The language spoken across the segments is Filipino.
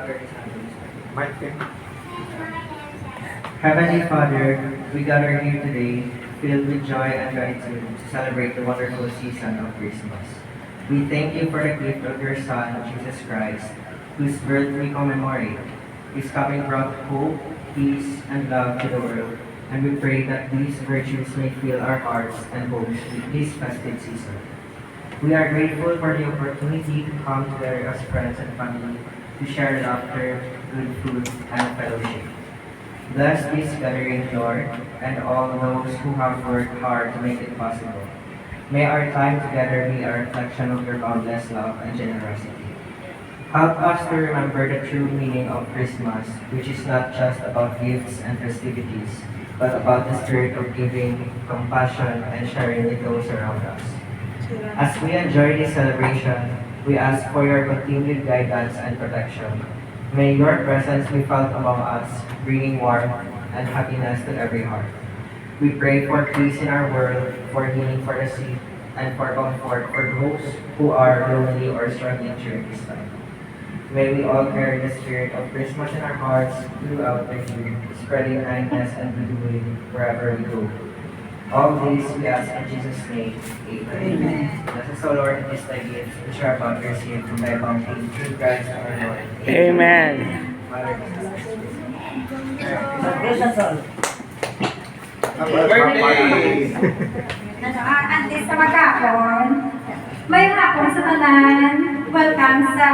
Father, and Son, and Holy Spirit. Heavenly Father, we gather here today filled with joy and gratitude to celebrate the wonderful season of Christmas. We thank you for the gift of your Son, Jesus Christ, whose birth we commemorate. His coming brought hope, peace, and love to the world, and we pray that these virtues may fill our hearts and homes this festive season. We are grateful for the opportunity to come together as friends and family to share laughter, good food, and fellowship. Bless this gathering, Lord, and all those who have worked hard to make it possible. May our time together be a reflection of your boundless love and generosity. Help us to remember the true meaning of Christmas, which is not just about gifts and festivities, but about the spirit of giving, compassion, and sharing with those around us. As we enjoy this celebration, we ask for your continued guidance and protection. May your presence be felt among us, bringing warmth and happiness to every heart. We pray for peace in our world, for healing for the sick, and for comfort for those who are lonely or struggling during this time. May we all carry the spirit of Christmas in our hearts throughout the year, spreading kindness and goodwill wherever we go. All these we ask in Jesus' name. Amen. Bless us, O Lord, in this thy gift, which are about to receive from thy bounty, through Christ our Lord. Amen. Father, Happy birthday! Antes sa maghapon, may hapon sa tanan. Welcome sa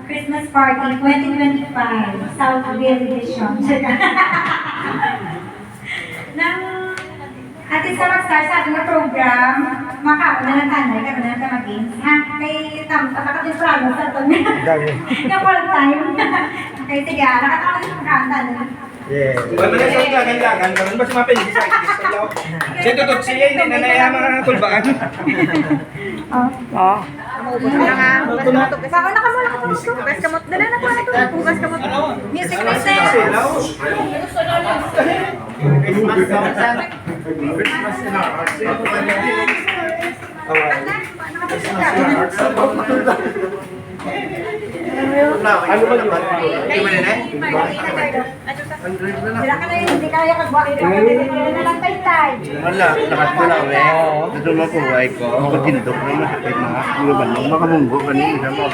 Christmas Party 2025, Southville Edition. Nang atin sa mag-start sa ating program, makapon na ng tanay, karoon na ng tamagins. Ha? Kay nakakatimprano sa ito niya. Yung all time. Okay, sige, nakatawa yung tanay. Yeah. Wala na sa ganyan-ganyan, karon ba si mapin sa law? Siya tutut siya hindi na naya mga kulbaan. Oh. Baka nakamula ka ito. Bukas kamot. Dala na po na ito. Bukas kamot. Music recess. Christmas song. Christmas in our hearts. Ano ba yun? Hindi mo na Sila ka na yun, hindi kaya kagwa. Hindi na lang tay-tay. Wala, lahat mo lang eh. Ito mo po ay ko. Ako tindok na masakit na. Ano ba nung makamunggo ka niya. Isa mo.